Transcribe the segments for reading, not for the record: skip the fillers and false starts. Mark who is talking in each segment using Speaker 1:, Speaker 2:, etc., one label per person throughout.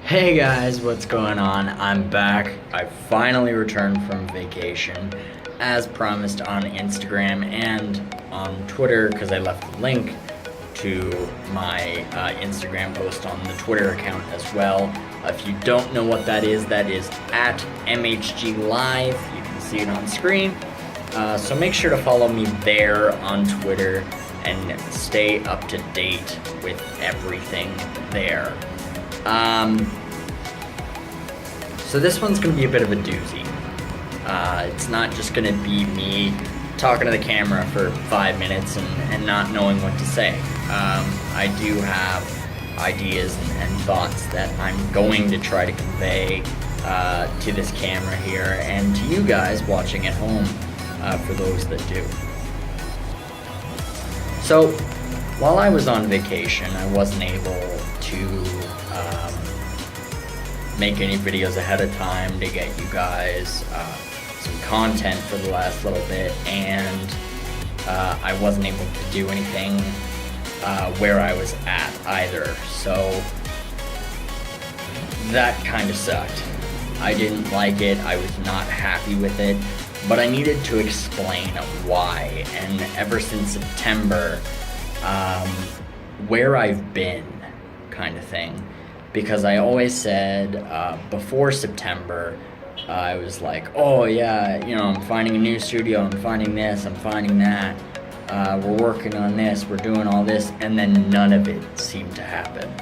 Speaker 1: Hey guys, what's going on? I'm back. I finally returned from vacation as promised on Instagram and on Twitter because I left the link to my Instagram post on the Twitter account as well. If you don't know what that is at MHG Live. You can see it on screen. So make sure to follow me there on Twitter and stay up to date with everything there. So this one's going to be a bit of a doozy. It's not just going to be me talking to the camera for 5 minutes and not knowing what to say. I do have ideas and thoughts that I'm going to try to convey to this camera here and to you guys watching at home, for those that do. So, while I was on vacation, I wasn't able to make any videos ahead of time to get you guys some content for the last little bit, and I wasn't able to do anything where I was at either, so that kind of sucked. I didn't like it, I was not happy with it, but I needed to explain why, and ever since September, where I've been, kind of thing. Because I always said before September, I was like, oh yeah, I'm finding a new studio, I'm finding this, I'm finding that, we're working on this, we're doing all this, and then none of it seemed to happen.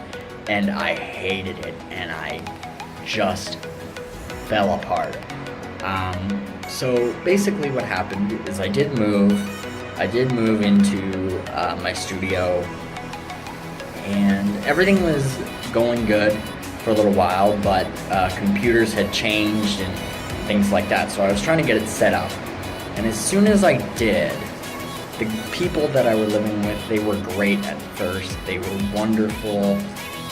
Speaker 1: And I hated it, and I just fell apart. So basically what happened is I did move into my studio, and everything was going good for a little while, but computers had changed and things like that, so I was trying to get it set up. And as soon as I did, the people that I were living with, they were great at first, they were wonderful,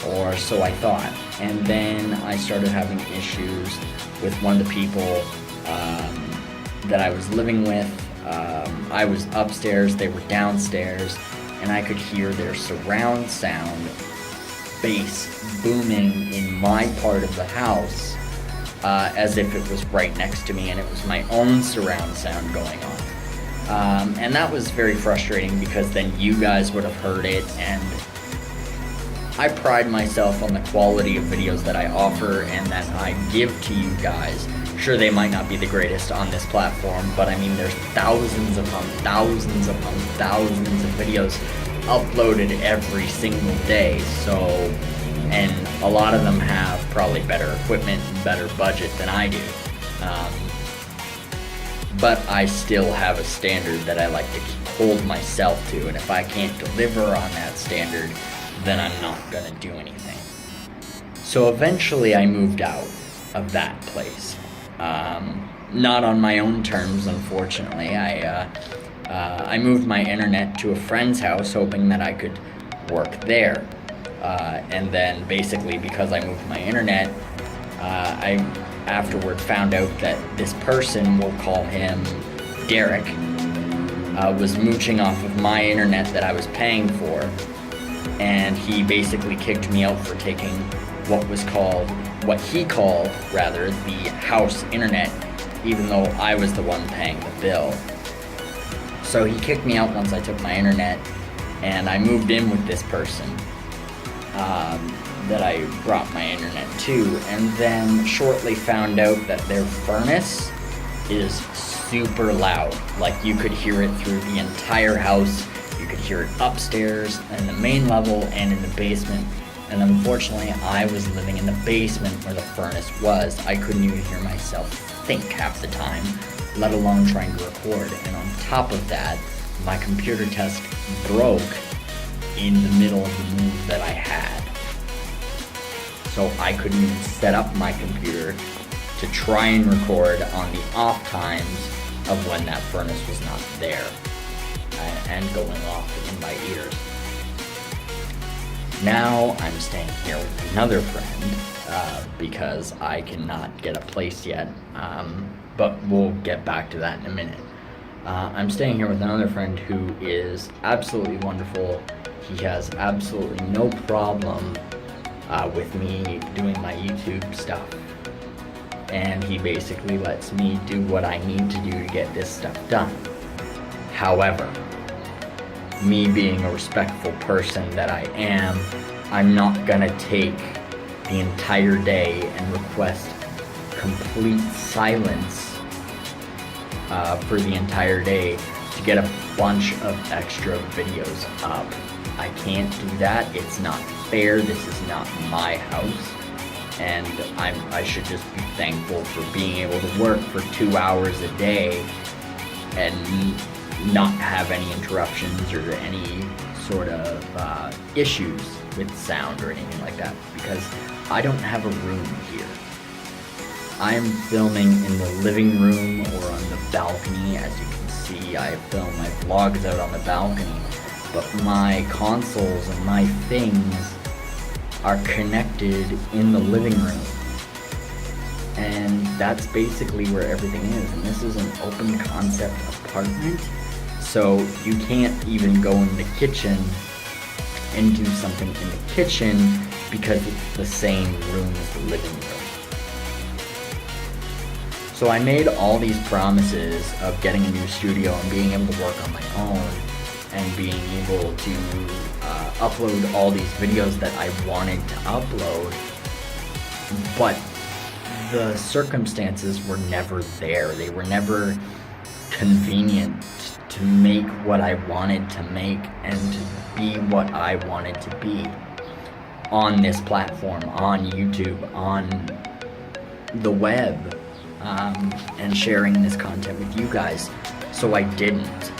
Speaker 1: or so I thought. And then I started having issues with one of the people that I was living with. I was upstairs, they were downstairs, and I could hear their surround sound bass booming in my part of the house, as if it was right next to me and it was my own surround sound going on. And that was very frustrating because then you guys would have heard it, and I pride myself on the quality of videos that I offer and that I give to you guys. Sure, they might not be the greatest on this platform, but I mean, there's thousands upon thousands upon thousands of videos uploaded every single day, so, and a lot of them have probably better equipment and better budget than I do, but I still have a standard that I like to hold myself to, and if I can't deliver on that standard, then I'm not gonna do anything. So eventually I moved out of that place, not on my own terms, unfortunately. I moved my internet to a friend's house, hoping that I could work there. And then basically because I moved my internet, I afterward found out that this person, we'll call him Derek, was mooching off of my internet that I was paying for. And he basically kicked me out for taking what he called the house internet, even though I was the one paying the bill. So he kicked me out once I took my internet, and I moved in with this person that I brought my internet to, and then shortly found out that their furnace is super loud. Like, you could hear it through the entire house. You could hear it upstairs, in the main level, and in the basement. And unfortunately, I was living in the basement where the furnace was. I couldn't even hear myself think half the time, let alone trying to record. And on top of that, my computer desk broke in the middle of the move that I had. So I couldn't even set up my computer to try and record on the off times of when that furnace was not there and going off in my ears. Now I'm staying here with another friend because I cannot get a place yet, but we'll get back to that in a minute. I'm staying here with another friend who is absolutely wonderful. He has absolutely no problem with me doing my YouTube stuff. And he basically lets me do what I need to do to get this stuff done. However, me being a respectful person that I am, I'm not gonna take the entire day and request complete silence for the entire day to get a bunch of extra videos up. I can't do that. It's not fair. This is not my house, and I should just be thankful for being able to work for 2 hours a day and not have any interruptions or any sort of issues with sound or anything like that, because I don't have a room here. I'm filming in the living room or on the balcony. As you can see, I film my vlogs out on the balcony, but my consoles and my things are connected in the living room. And that's basically where everything is. And this is an open concept apartment, so you can't even go in the kitchen and do something in the kitchen because it's the same room as the living room. So I made all these promises of getting a new studio and being able to work on my own and being able to upload all these videos that I wanted to upload, but the circumstances were never there. They were never convenient to make what I wanted to make and to be what I wanted to be on this platform, on YouTube, on the web, and sharing this content with you guys. So I didn't.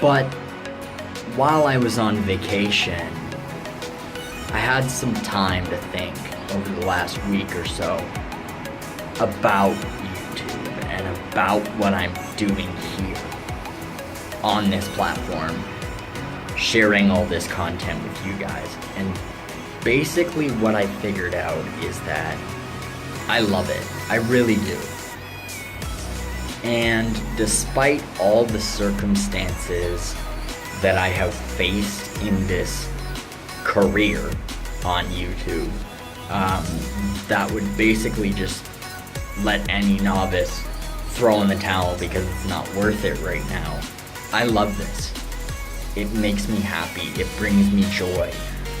Speaker 1: But while I was on vacation, I had some time to think over the last week or so about YouTube and about what I'm doing here on this platform, sharing all this content with you guys. And basically what I figured out is that I love it. I really do. And despite all the circumstances that I have faced in this career on YouTube, that would basically just let any novice throw in the towel because it's not worth it right now. I love this. It makes me happy. It brings me joy.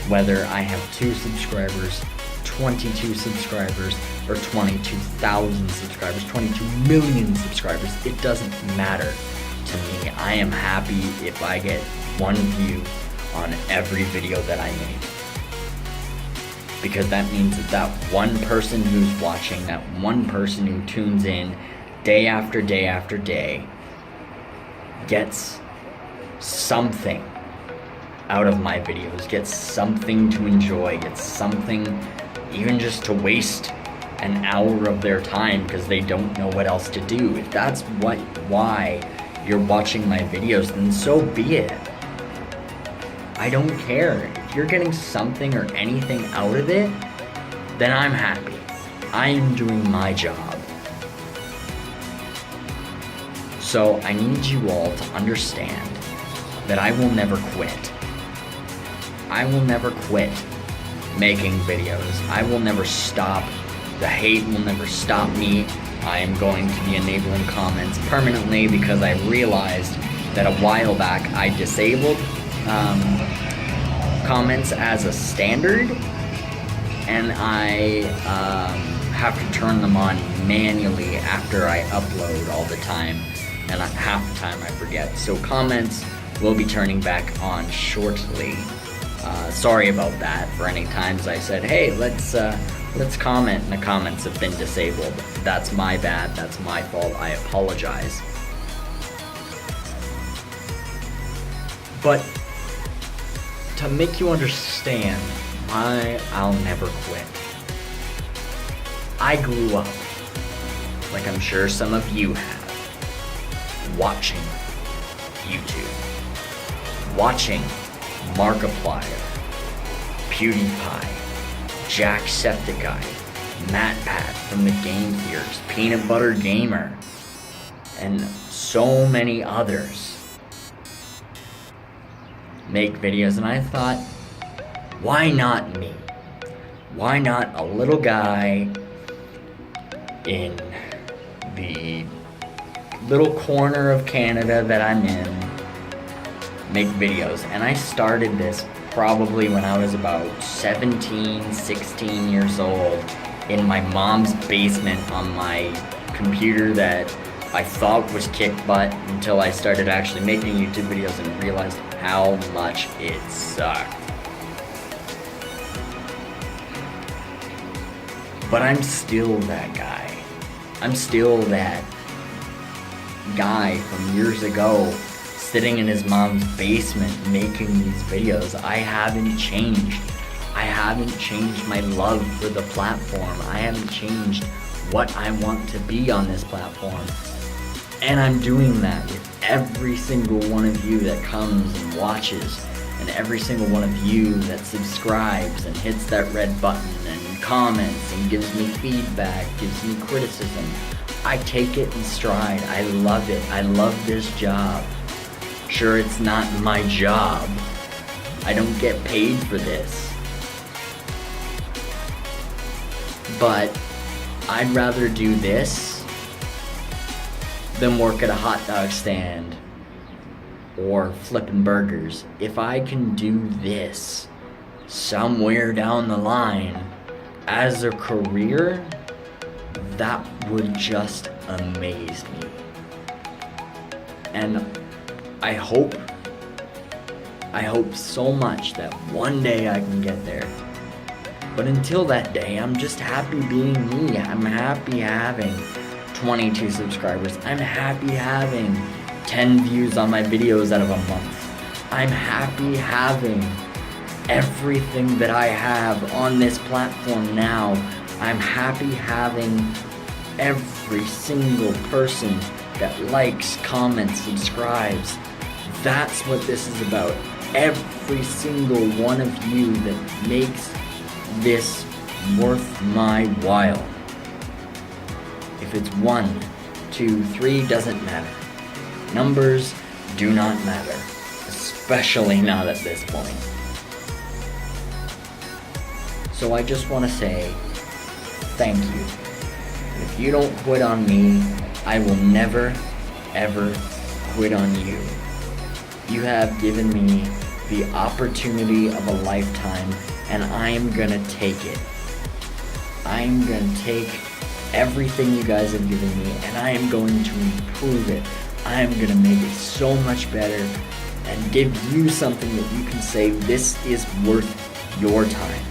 Speaker 1: Whether I have 2 subscribers, 22 subscribers, or 22,000 subscribers, 22 million subscribers, it doesn't matter to me. I am happy if I get 1 view on every video that I make, because that means that one person who's watching, that one person who tunes in day after day after day, gets something out of my videos, gets something to enjoy, gets something even just to waste an hour of their time because they don't know what else to do. If that's why you're watching my videos, then so be it. I don't care. If you're getting something or anything out of it, then I'm happy. I am doing my job. So I need you all to understand that I will never quit. I will never quit making videos. I will never stop. The hate will never stop me. I am going to be enabling comments permanently because I realized that a while back I disabled comments as a standard, and I have to turn them on manually after I upload all the time, and half the time I forget. So comments will be turning back on shortly. Sorry about that for any times I said, hey, let's comment, and the comments have been disabled. That's my bad. That's my fault. I apologize. But to make you understand why I'll never quit, I grew up, like I'm sure some of you have, watching YouTube, watching Markiplier, PewDiePie, Jacksepticeye, MatPat from the Game Theaters, Peanut Butter Gamer, and so many others. make videos, and I thought, why not me? Why not a little guy in the little corner of Canada that I'm in make videos? And I started this probably when I was about 17, 16 years old in my mom's basement on my computer that I thought was kick butt until I started actually making YouTube videos and realized how much it sucked. But I'm still that guy. I'm still that guy from years ago sitting in his mom's basement making these videos. I haven't changed. I haven't changed my love for the platform. I haven't changed what I want to be on this platform. And I'm doing that with every single one of you that comes and watches, and every single one of you that subscribes and hits that red button and comments and gives me feedback, gives me criticism. I take it in stride. I love it. I love this job. Sure, it's not my job. I don't get paid for this. But I'd rather do this than work at a hot dog stand or flipping burgers. If I can do this somewhere down the line as a career, that would just amaze me. And I hope so much that one day I can get there. But until that day, I'm just happy being me. I'm happy having 22 subscribers. I'm happy having 10 views on my videos out of a month. I'm happy having everything that I have on this platform now. I'm happy having every single person that likes, comments, subscribes. That's what this is about. Every single one of you that makes this worth my while. If it's 1, 2, 3, doesn't matter. Numbers do not matter, especially not at this point. So I just want to say thank you. If you don't quit on me, I will never, ever quit on you. You have given me the opportunity of a lifetime, and I am gonna take it. I am gonna take everything you guys have given me, and I am going to improve it. I am gonna make it so much better and give you something that you can say, this is worth your time.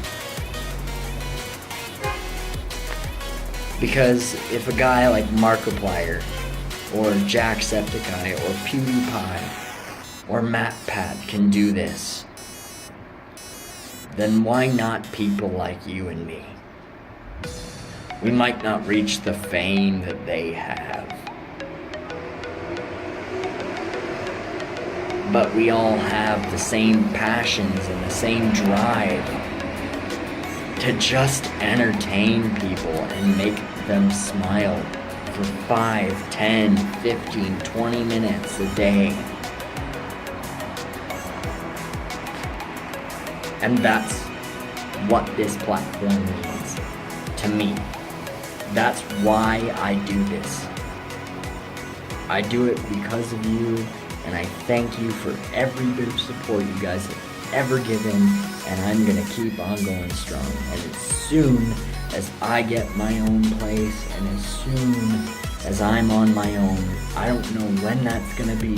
Speaker 1: Because if a guy like Markiplier, or Jacksepticeye, or PewDiePie, or MatPat can do this, then why not people like you and me? We might not reach the fame that they have, but we all have the same passions and the same drive to just entertain people and make them smile for 5, 10, 15, 20 minutes a day. And that's what this platform means to me. That's why I do this. I do it because of you, and I thank you for every bit of support you guys have ever given, and I'm gonna keep on going strong. And as soon as I get my own place, and as soon as I'm on my own, I don't know when that's gonna be,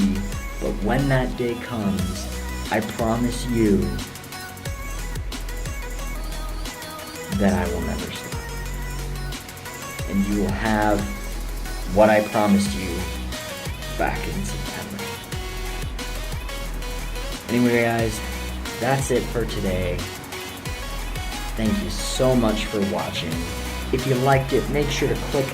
Speaker 1: but when that day comes, I promise you that I will never stop. And you will have what I promised you back in September. Anyway, guys, that's it for today. Thank you so much for watching. If you liked it, make sure to click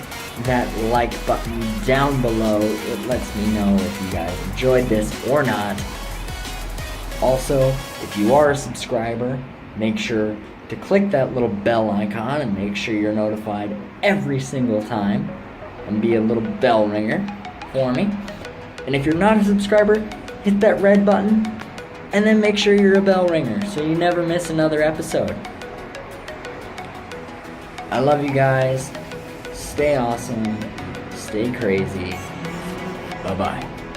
Speaker 1: that like button down below. It lets me know if you guys enjoyed this or not. Also, if you are a subscriber, make sure to click that little bell icon and make sure you're notified every single time, and be a little bell ringer for me. And if you're not a subscriber, hit that red button And then make sure you're a bell ringer so you never miss another episode. I love you guys. Stay awesome. Stay crazy. Bye-bye.